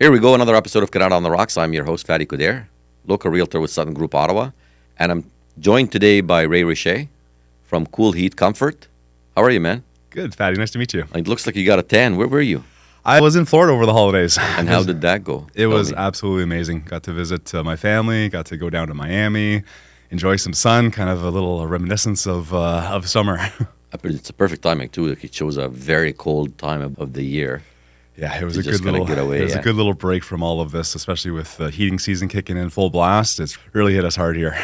Here we go, another episode of Kanata on the Rocks. I'm your host, Fady Khudair, local realtor with Sutton Group Ottawa. And I'm joined today by Ray Richer from Cool Heat Comfort. How are you, man? Good, Fady. Nice to meet you. It looks like you got a tan. Where were you? I was in Florida over the holidays. And how did that go? It was absolutely amazing. Got to visit my family, got to go down to Miami, enjoy some sun, kind of a little reminiscence of summer. It's a perfect timing, too. Like, it shows a very cold time of the year. Yeah, it was a good little break from all of this, especially with the heating season kicking in full blast. It's really hit us hard here.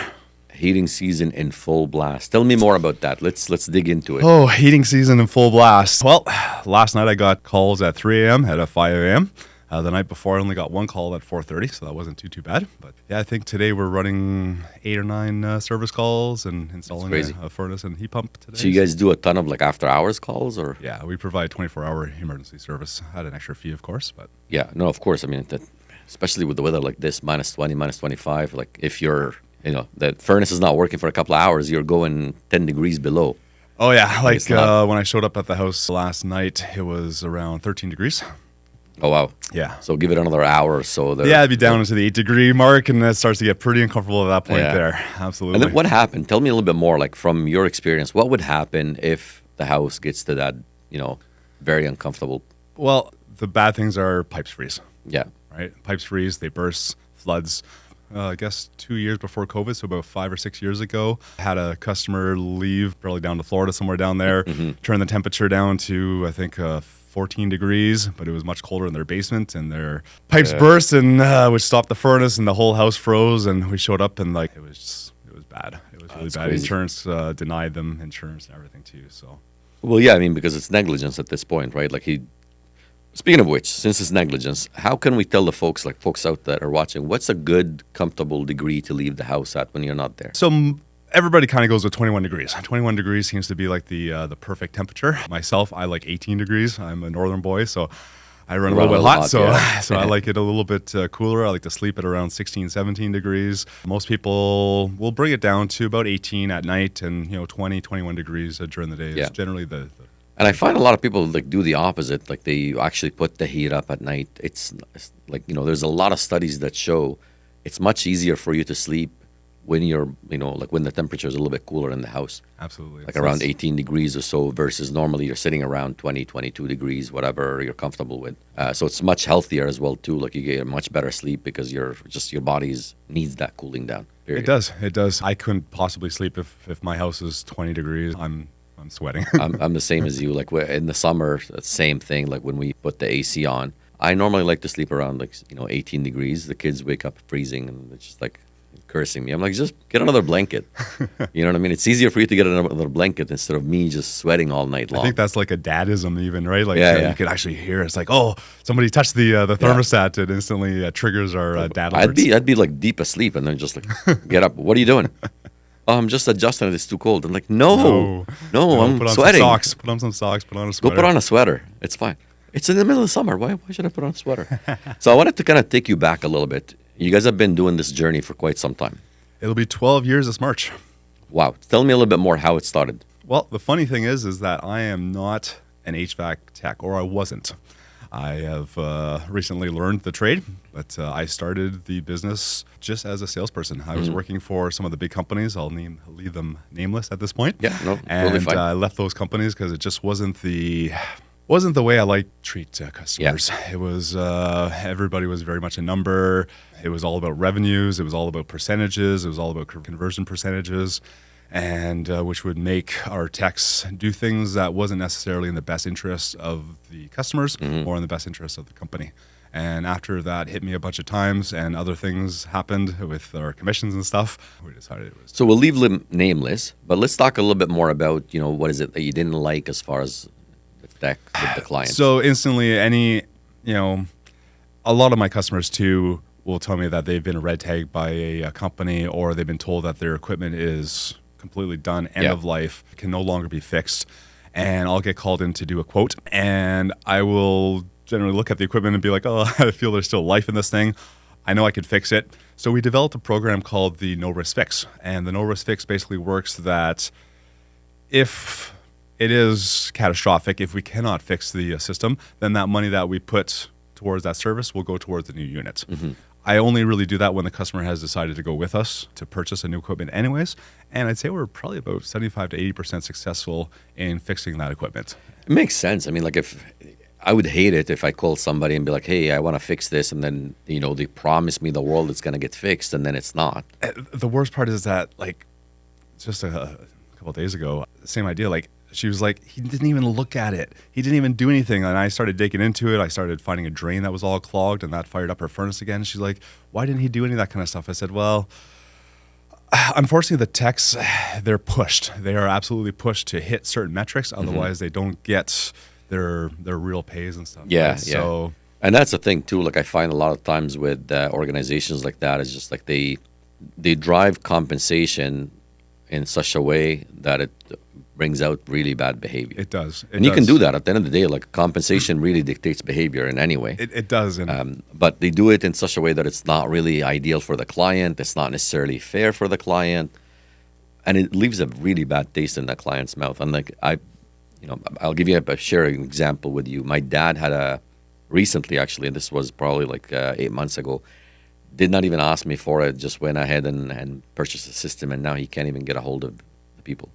Heating season in full blast. Tell me more about that. Let's dig into it. Oh, heating season in full blast. Well, last night I got calls at 3 a.m., at 5 a.m. The night before I only got one call at 4:30, so that wasn't too bad. But yeah, I think today we're running 8 or 9 service calls and installing a furnace and heat pump today. So you guys do a ton of like after hours calls, or? Yeah, we provide 24-hour emergency service at an extra fee, of course. But yeah, no, of course. I mean, especially with the weather like this, minus 20, minus 25, like if you're, the furnace is not working for a couple of hours, you're going 10 degrees below. Oh yeah, like when I showed up at the house last night, it was around 13 degrees. Oh, wow. Yeah. So give it another hour or so. Yeah, it'd be down into the 8-degree mark, and it starts to get pretty uncomfortable at that point there. Absolutely. And then what happened? Tell me a little bit more, like from your experience. What would happen if the house gets to that, very uncomfortable? Well, the bad things are pipes freeze. Yeah. Right? Pipes freeze, they burst, floods. I guess 2 years before COVID, so about 5 or 6 years ago, had a customer leave, probably down to Florida, somewhere down there, turn the temperature down to, I think, 14 degrees, but it was much colder in their basement, and their pipes burst, and which stopped the furnace, and the whole house froze, and we showed up, and it was bad. It was really bad. Crazy. Insurance denied them insurance and everything too. So, well, yeah, I mean, because it's negligence at this point, right? Speaking of which, since it's negligence, how can we tell the folks out that are watching, what's a good, comfortable degree to leave the house at when you're not there? So everybody kind of goes with 21 degrees. 21 degrees seems to be like the perfect temperature. Myself, I like 18 degrees. I'm a northern boy, so I run a little bit hot. So I like it a little bit cooler. I like to sleep at around 16, 17 degrees. Most people will bring it down to about 18 at night, and 20, 21 degrees during the day is generally the And I find a lot of people do the opposite. Like they actually put the heat up at night. It's like, there's a lot of studies that show it's much easier for you to sleep when you're, when the temperature is a little bit cooler in the house. Absolutely. Like around 18 degrees or so versus normally you're sitting around 20, 22 degrees, whatever you're comfortable with. So it's much healthier as well, too. Like you get a much better sleep because your body needs that cooling down. Period. It does. I couldn't possibly sleep if my house is 20 degrees. I'm sweating. I'm the same as you. Like in the summer, same thing. Like when we put the AC on, I normally like to sleep around 18 degrees. The kids wake up freezing and it's just cursing me. I'm like, just get another blanket. You know what I mean? It's easier for you to get another blanket instead of me just sweating all night long. I think that's like a dadism even, right? You could actually hear it's like, oh, somebody touched the thermostat. It instantly triggers our dad alerts. I'd be like deep asleep and then just get up. What are you doing? Oh, I'm just adjusting it. It's too cold. I'm like, no, I'm put on sweating. Put on some socks. Put on a sweater. Go put on a sweater. It's fine. It's in the middle of summer. Why should I put on a sweater? So I wanted to kind of take you back a little bit. You guys have been doing this journey for quite some time. It'll be 12 years this March. Wow. Tell me a little bit more how it started. Well, the funny thing is that I am not an HVAC tech, or I wasn't. I have recently learned the trade, but I started the business just as a salesperson. I was working for some of the big companies. I'll leave them nameless at this point. Yeah, no, and totally fine. I left those companies because it just wasn't the way I like treat customers. Yeah. It was everybody was very much a number. It was all about revenues. It was all about percentages. It was all about conversion percentages. And which would make our techs do things that wasn't necessarily in the best interest of the customers or in the best interest of the company. And after that hit me a bunch of times and other things happened with our commissions and stuff, we decided it was... So we'll leave them nameless, but let's talk a little bit more about, what is it that you didn't like as far as the tech with the client? So instantly a lot of my customers too will tell me that they've been red tagged by a company, or they've been told that their equipment is completely done, end of life, can no longer be fixed. And I'll get called in to do a quote, and I will generally look at the equipment and be like, oh, I feel there's still life in this thing. I know I could fix it. So we developed a program called the No Risk Fix. And the No Risk Fix basically works that if it is catastrophic, if we cannot fix the system, then that money that we put towards that service will go towards the new unit. I only really do that when the customer has decided to go with us to purchase a new equipment anyways. And I'd say we're probably about 75 to 80% successful in fixing that equipment. It makes sense. I mean, like if I would hate it if I call somebody and be like, hey, I want to fix this. And then, they promise me the world is going to get fixed and then it's not. The worst part is that, like, just a couple of days ago, same idea. Like, she was like, he didn't even look at it. He didn't even do anything. And I started digging into it. I started finding a drain that was all clogged, and that fired up her furnace again. She's like, why didn't he do any of that kind of stuff? I said, well, unfortunately, the techs, they're pushed. They are absolutely pushed to hit certain metrics. Otherwise, they don't get their real pays and stuff. Yeah, right? yeah. So, and that's the thing, too. Like, I find a lot of times with organizations like that, it's just like they drive compensation in such a way that it brings out really bad behavior. it does. And you can do that at the end of the day. Like, compensation really dictates behavior in any way. It does. And But they do it in such a way that it's not really ideal for the client. It's not necessarily fair for the client. And it leaves a really bad taste in the client's mouth. And like, I'll give you a sharing example with you. My dad had recently actually, and this was probably like 8 months ago, did not even ask me for it, just went ahead and purchased a system, and now he can't even get a hold of the people.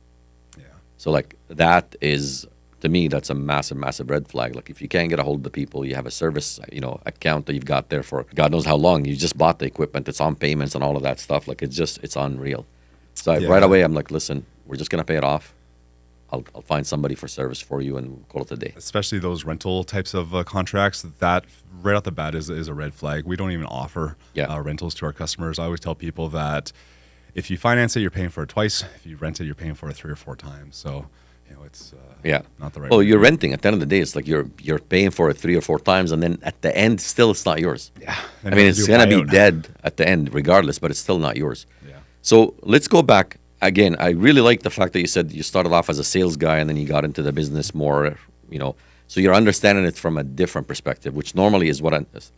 So like that is, to me, that's a massive, massive red flag. Like if you can't get a hold of the people, you have a service, account that you've got there for God knows how long. You just bought the equipment, it's on payments and all of that stuff. Like it's unreal. So right away, I'm like, listen, we're just gonna pay it off. I'll find somebody for service for you and we'll call it a day. Especially those rental types of contracts, that right off the bat is a red flag. We don't even offer rentals to our customers. I always tell people that if you finance it, you're paying for it twice. If you rent it, you're paying for it 3 or 4 times. So, it's not the right way. Well, you're renting. At the end of the day, it's like you're paying for it 3 or 4 times, and then at the end, still it's not yours. Yeah. I mean, it's going to be dead at the end regardless, but it's still not yours. Yeah. So let's go back. Again, I really like the fact that you said you started off as a sales guy and then you got into the business more, so you're understanding it from a different perspective, which normally is what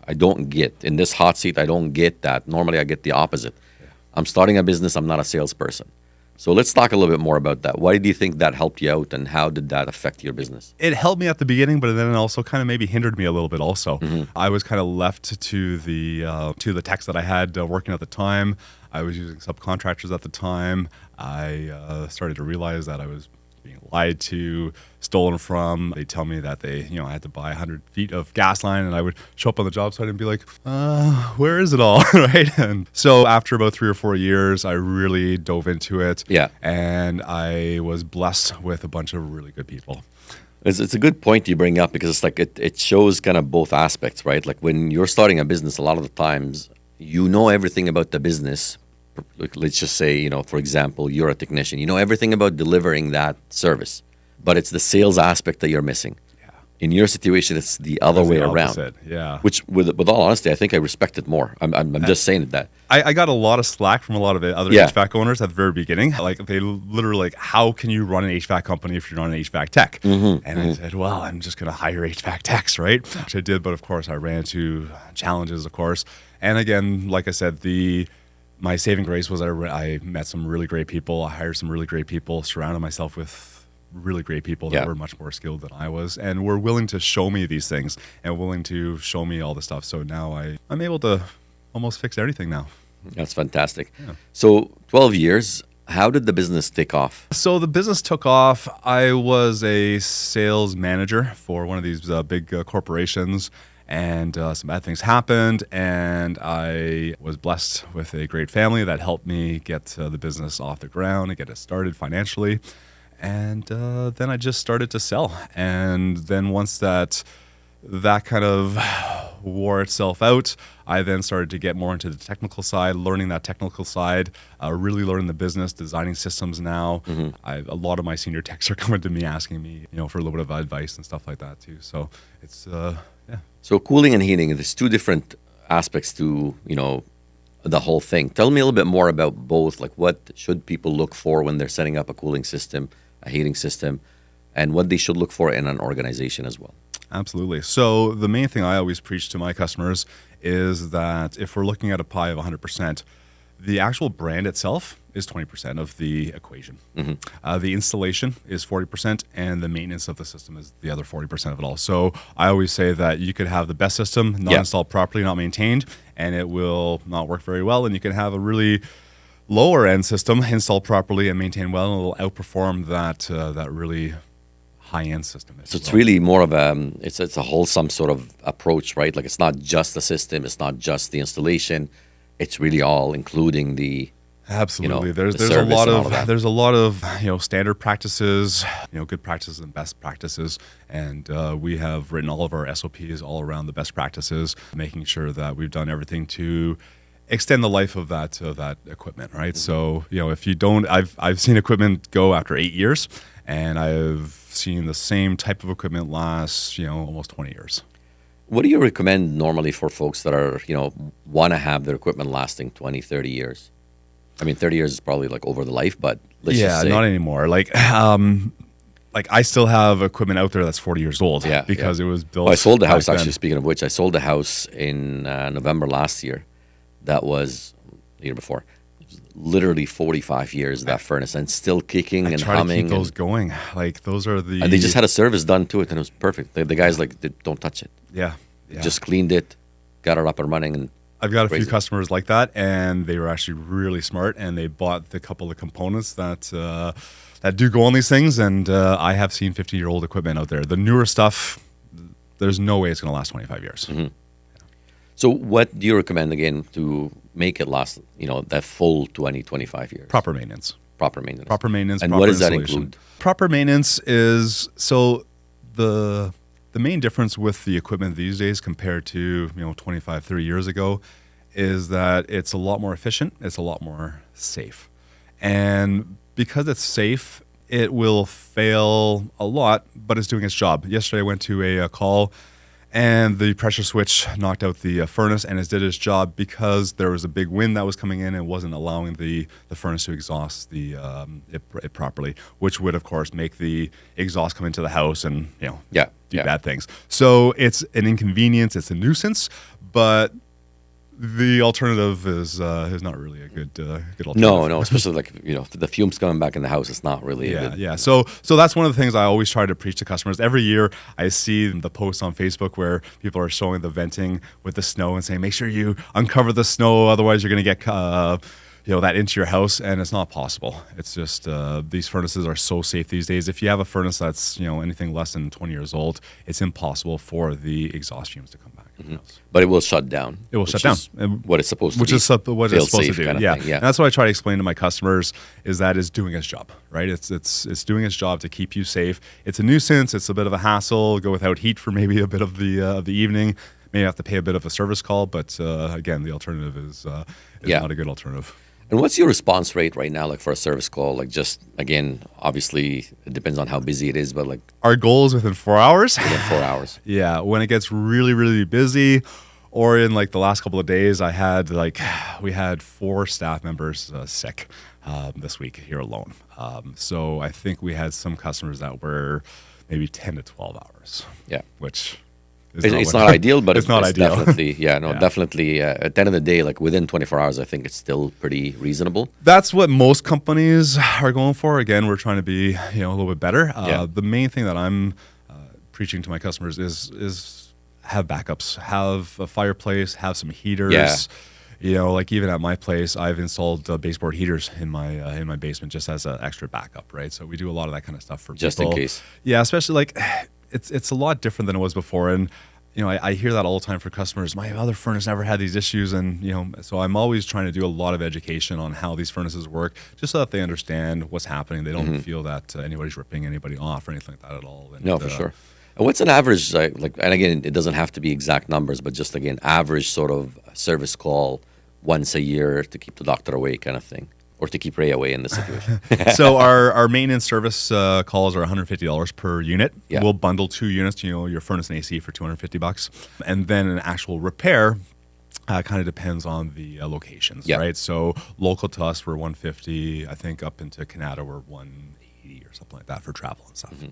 I don't get. In this hot seat, I don't get that. Normally, I get the opposite. I'm starting a business. I'm not a salesperson. So let's talk a little bit more about that. Why do you think that helped you out, and how did that affect your business? It helped me at the beginning, but then it also kind of maybe hindered me a little bit also. I was kind of left to the techs that I had working at the time. I was using subcontractors at the time. I started to realize that I was being lied to, stolen from. They tell me that I had to buy 100 feet of gas line, and I would show up on the job site and be like, where is it all? Right? And so after about 3 or 4 years, I really dove into it. Yeah. And I was blessed with a bunch of really good people. It's a good point you bring up, because it's like it shows kind of both aspects, right? Like when you're starting a business, a lot of the times you know everything about the business. Let's just say, for example, you're a technician. You know everything about delivering that service, but it's the sales aspect that you're missing. Yeah. In your situation, it's the other way around. Yeah. Which, with all honesty, I think I respect it more. I'm just saying that. I got a lot of slack from a lot of other HVAC owners at the very beginning. Like, they literally like, how can you run an HVAC company if you're not an HVAC tech? I said, well, I'm just going to hire HVAC techs, right? Which I did, but of course I ran into challenges, of course. And again, like I said, my saving grace was I met some really great people. I hired some really great people, surrounded myself with really great people that were much more skilled than I was, and were willing to show me these things and willing to show me all the stuff. So now I'm able to almost fix everything now. That's fantastic. Yeah. So 12 years, how did the business take off? So the business took off. I was a sales manager for one of these big corporations. And some bad things happened, and I was blessed with a great family that helped me get the business off the ground and get it started financially. And then I just started to sell. And then once that kind of wore itself out, I then started to get more into the technical side, learning that technical side, really learning the business, designing systems now. A lot of my senior techs are coming to me asking me, for a little bit of advice and stuff like that too. So it's So cooling and heating, there's 2 different aspects to, the whole thing. Tell me a little bit more about both. Like, what should people look for when they're setting up a cooling system, a heating system, and what they should look for in an organization as well? Absolutely. So the main thing I always preach to my customers is that if we're looking at a pie of 100%, The actual brand itself is 20% of the equation. The installation is 40%, and the maintenance of the system is the other 40% of it all. So I always say that you could have the best system, not installed properly, not maintained, and it will not work very well. And you can have a really lower end system installed properly and maintained well, and it will outperform that really high end system. So it's really more of it's a wholesome sort of approach, right? Like it's not just the system, it's not just the installation, it's really all including the Absolutely. the There's a lot of standard practices, good practices and best practices, and we have written all of our SOPs all around the best practices, making sure that we've done everything to extend the life of that equipment, right? So if you don't, I've seen equipment go after 8 years, and I've seen the same type of equipment last almost 20 years. What do you recommend normally for folks that are want to have their equipment lasting 20, 30 years? I mean, 30 years is probably like over the life, but let's just say. Not anymore. Like I still have equipment out there that's 40 years old because it was built. Well, I sold the house, actually, speaking of which. I sold the house in November last year. That was the year before. It was literally 45 years, that furnace, and still kicking and humming. To keep those going. Like, those are the... And they just had a service done to it, and it was perfect. The guys, don't touch it. Yeah. Just cleaned it, got it up and running, and I've got a few customers like that, and they were actually really smart, and they bought the couple of components that do go on these things, and I have seen 50-year-old equipment out there. The newer stuff, there's no way it's going to last 25 years. Mm-hmm. So what do you recommend, again, to make it last, that full 20, 25 years? Proper maintenance. Proper maintenance. Proper maintenance. And proper what does that installation. include? Proper maintenance is, so the main difference with the equipment these days compared to 25, 30 years ago is that it's a lot more efficient, it's a lot more safe. And because it's safe, it will fail a lot, but it's doing its job. Yesterday I went to a call, and the pressure switch knocked out the furnace, and it did its job because there was a big wind that was coming in and wasn't allowing the furnace to exhaust it properly, which would, of course, make the exhaust come into the house and do bad things. So it's an inconvenience, it's a nuisance, but the alternative is not really a good alternative. No, especially like the fumes coming back in the house. It's not really a good. So that's one of the things I always try to preach to customers. Every year I see the posts on Facebook where people are showing the venting with the snow and saying, make sure you uncover the snow, otherwise you're going to get that into your house, and it's not possible. It's just these furnaces are so safe these days. If you have a furnace that's anything less than 20 years old, it's impossible for the exhaust fumes to come back. Mm-hmm. But it will shut down. It will shut down. What it's supposed to which be. Is what it's supposed to do. Kind of thing. And that's what I try to explain to my customers is that it's doing its job, right? It's doing its job to keep you safe. It's a nuisance. It's a bit of a hassle. Go without heat for maybe a bit of the evening. Maybe have to pay a bit of a service call, but again, the alternative is not a good alternative. And what's your response rate right now, like for a service call? Like just, again, obviously it depends on how busy it is, but like... Our goal is within 4 hours. Within 4 hours. Yeah, when it gets really, really busy, or in like the last couple of days, we had 4 staff members sick this week here alone. So I think we had some customers that were maybe 10 to 12 hours. Yeah. Which... It's not ideal, but it's not ideal. Definitely, definitely. At the end of the day, like within 24 hours, I think it's still pretty reasonable. That's what most companies are going for. Again, we're trying to be a little bit better. The main thing that I'm preaching to my customers is have backups, have a fireplace, have some heaters. Yeah. Like even at my place, I've installed baseboard heaters in my basement just as an extra backup, right? So we do a lot of that kind of stuff for people. Just in case. Yeah, especially like it's a lot different than it was before, and I hear that all the time for customers. My other furnace never had these issues, and so I'm always trying to do a lot of education on how these furnaces work, just so that they understand what's happening. They don't feel that anybody's ripping anybody off or anything like that at all. And, no, for sure. And what's an average and again, it doesn't have to be exact numbers, but just again, average sort of service call once a year to keep the doctor away, kind of thing. Or to keep Ray away in this situation. So our maintenance service calls are $150 per unit. Yeah. We'll bundle 2 units, your furnace and AC for $250. And then an actual repair kind of depends on the locations, right? So local to us, we're $150. I think up into Kanata, we're $180 or something like that for travel and stuff. Mm-hmm.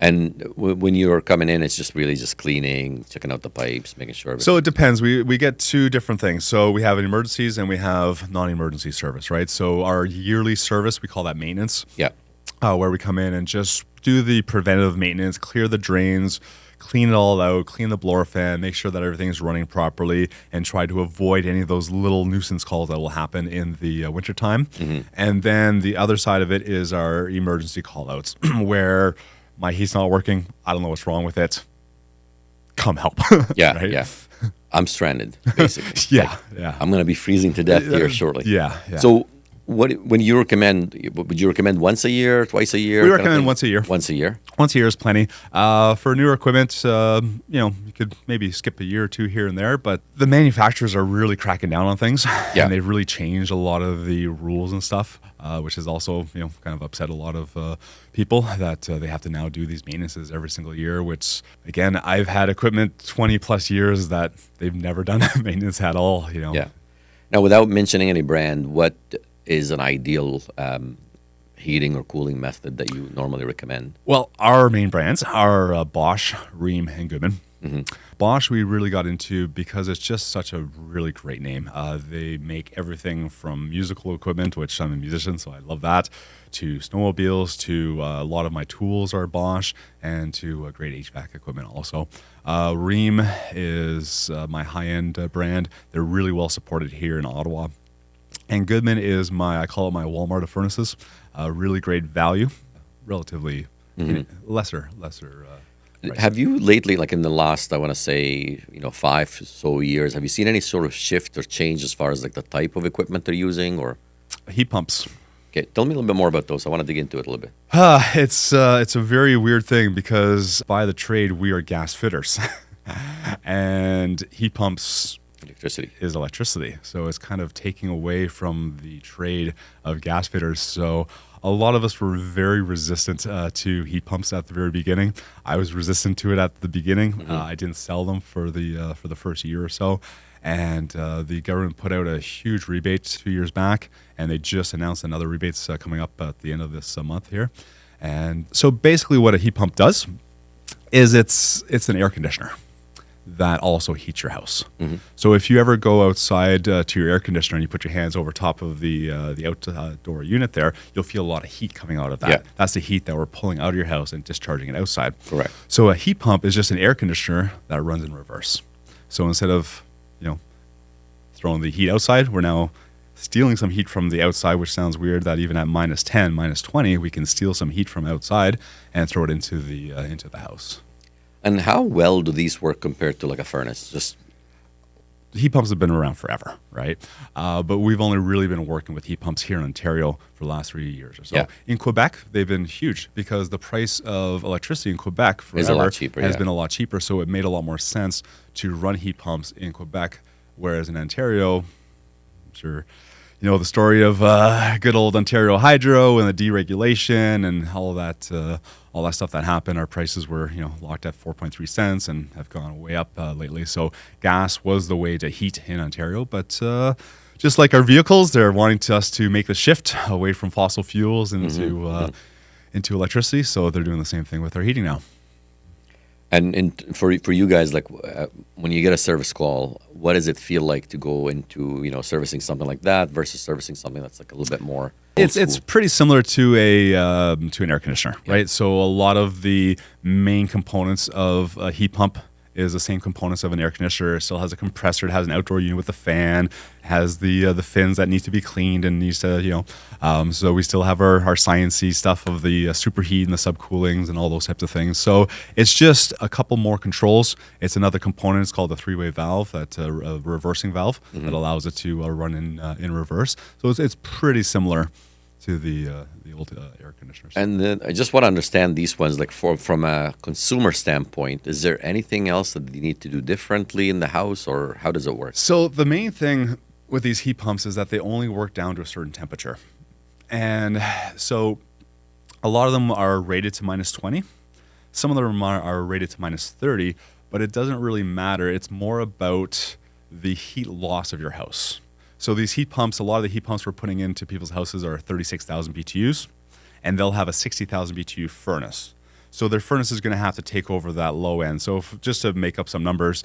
And when you're coming in, it's just really just cleaning, checking out the pipes, making sure. So it depends. We get two different things. So we have emergencies and we have non-emergency service, right? So our yearly service, we call that maintenance. Yeah. Where we come in and just do the preventative maintenance, clear the drains, clean it all out, clean the blower fan, make sure that everything's running properly, and try to avoid any of those little nuisance calls that will happen in the wintertime. And then the other side of it is our emergency call-outs, where my heat's not working. I don't know what's wrong with it. Come help. Yeah, right? yeah. I'm stranded, basically. Yeah, yeah. I'm going to be freezing to death here shortly. Yeah, yeah. So when you recommend, would you recommend once a year, twice a year? We recommend once a year. Once a year? Once a year is plenty. For newer equipment, you could maybe skip a year or two here and there, but the manufacturers are really cracking down on things. Yeah. And they've really changed a lot of the rules and stuff, which has also, kind of upset a lot of people that they have to now do these maintenances every single year, which, again, I've had equipment 20 plus years that they've never done maintenance at all, Yeah. Now, without mentioning any brand, what is an ideal heating or cooling method that you normally recommend? Well, our main brands are Bosch, Rheem, and Goodman. Bosch we really got into because it's just such a really great name. They make everything from musical equipment, which I'm a musician, so I love that, to snowmobiles, to a lot of my tools are Bosch, and to great HVAC equipment also. Rheem is my high-end brand. They're really well supported here in Ottawa. And Goodman is I call it my Walmart of furnaces. Really great value, relatively lesser. Price. Have you lately, like in the last, I want to say, 5 or so years, have you seen any sort of shift or change as far as like the type of equipment they're using, or heat pumps? Okay, tell me a little bit more about those. I want to dig into it a little bit. It's a very weird thing because by the trade we are gas fitters, and heat pumps. Electricity is electricity, so it's kind of taking away from the trade of gas fitters. So a lot of us were very resistant to heat pumps at the very beginning. I was resistant to it at the beginning. I didn't sell them for the first year or so, and the government put out a huge rebate 2 years back, and they just announced another rebates coming up at the end of this month here. And so basically, what a heat pump does is it's an air conditioner that also heats your house. So if you ever go outside to your air conditioner and you put your hands over top of the outdoor unit there, you'll feel a lot of heat coming out of that. Yeah. That's the heat that we're pulling out of your house and discharging it outside. Correct. So a heat pump is just an air conditioner that runs in reverse. So instead of throwing the heat outside, we're now stealing some heat from the outside, which sounds weird that even at minus 10, minus 20, we can steal some heat from outside and throw it into the house. And how well do these work compared to like a furnace? Just heat pumps have been around forever, right? But we've only really been working with heat pumps here in Ontario for the last 3 years or so. Yeah. In Quebec, they've been huge because the price of electricity in Quebec forever is a lot cheaper, has been a lot cheaper. So it made a lot more sense to run heat pumps in Quebec, whereas in Ontario, I'm sure the story of good old Ontario Hydro and the deregulation and all that stuff that happened. Our prices were locked at 4.3 cents and have gone way up lately. So gas was the way to heat in Ontario, but just like our vehicles, they're wanting us to make the shift away from fossil fuels into electricity. So they're doing the same thing with our heating now. And for you guys, like when you get a service call, what does it feel like to go into servicing something like that versus servicing something that's like a little bit more? It's pretty similar to an air conditioner, right? So a lot of the main components of a heat pump is the same components of an air conditioner. It still has a compressor. It has an outdoor unit with a fan. Has the fins that need to be cleaned and needs to so we still have our sciencey stuff of the superheat and the subcoolings and all those types of things. So it's just a couple more controls. It's another component. It's called the three-way valve. That's a reversing valve that allows it to run in reverse. So it's pretty similar to the old air conditioners. And then I just want to understand these ones, like from a consumer standpoint, is there anything else that you need to do differently in the house, or how does it work? So the main thing with these heat pumps is that they only work down to a certain temperature. And so a lot of them are rated to minus 20. Some of them are rated to minus 30, but it doesn't really matter. It's more about the heat loss of your house. So these heat pumps, a lot of the heat pumps we're putting into people's houses are 36,000 BTUs, and they'll have a 60,000 BTU furnace. So their furnace is going to have to take over that low end. So just to make up some numbers,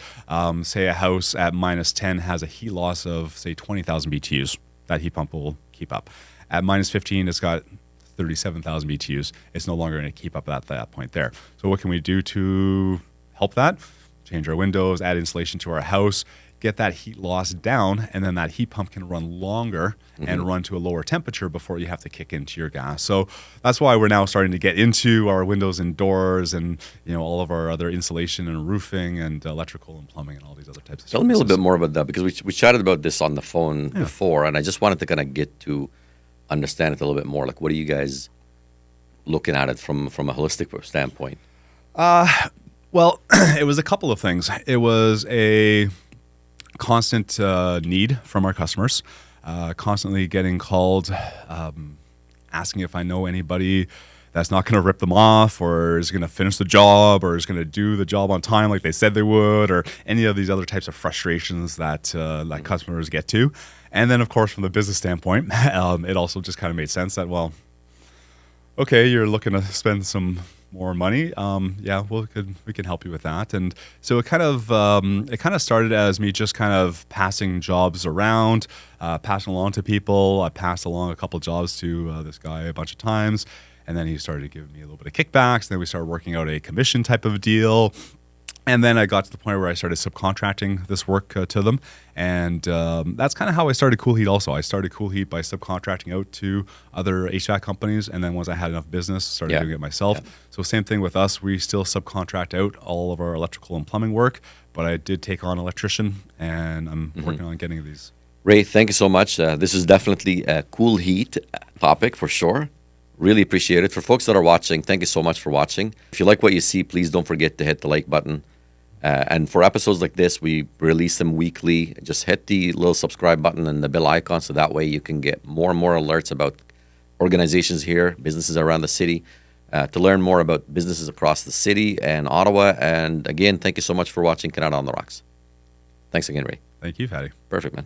say a house at -10 has a heat loss of, say, 20,000 BTUs. That heat pump will keep up. At -15, it's got 37,000 BTUs. It's no longer going to keep up at that point there. So what can we do to help that? Change our windows, add insulation to our house, get that heat loss down, and then that heat pump can run longer and run to a lower temperature before you have to kick into your gas. So that's why we're now starting to get into our windows and doors and all of our other insulation and roofing and electrical and plumbing and all these other types of Tell me a little bit more about that, because we chatted about this on the phone before, and I just wanted to kind of get to understand it a little bit more. Like, what are you guys looking at it from a holistic standpoint? Well, it was a couple of things. It was a constant need from our customers, constantly getting called, asking if I know anybody that's not going to rip them off or is going to finish the job or is going to do the job on time like they said they would, or any of these other types of frustrations that customers get to. And then, of course, from the business standpoint, it also just kind of made sense that, well, okay, you're looking to spend some more money. We can help you with that. And so it kind of started as me just kind of passing jobs around, passing along to people. I passed along a couple jobs to this guy a bunch of times, and then he started giving me a little bit of kickbacks. Then we started working out a commission type of deal. And then I got to the point where I started subcontracting this work to them. And that's kind of how I started Cool Heat also. I started Cool Heat by subcontracting out to other HVAC companies. And then once I had enough business, started doing it myself. Yeah. So same thing with us. We still subcontract out all of our electrical and plumbing work. But I did take on electrician, and I'm working on getting these. Ray, thank you so much. This is definitely a Cool Heat topic for sure. Really appreciate it. For folks that are watching, thank you so much for watching. If you like what you see, please don't forget to hit the like button. And for episodes like this, we release them weekly. Just hit the little subscribe button and the bell icon, so that way you can get more and more alerts about organizations here, businesses around the city, to learn more about businesses across the city and Ottawa. And again, thank you so much for watching Kanata on the Rocks. Thanks again, Ray. Thank you, Fady. Perfect, man.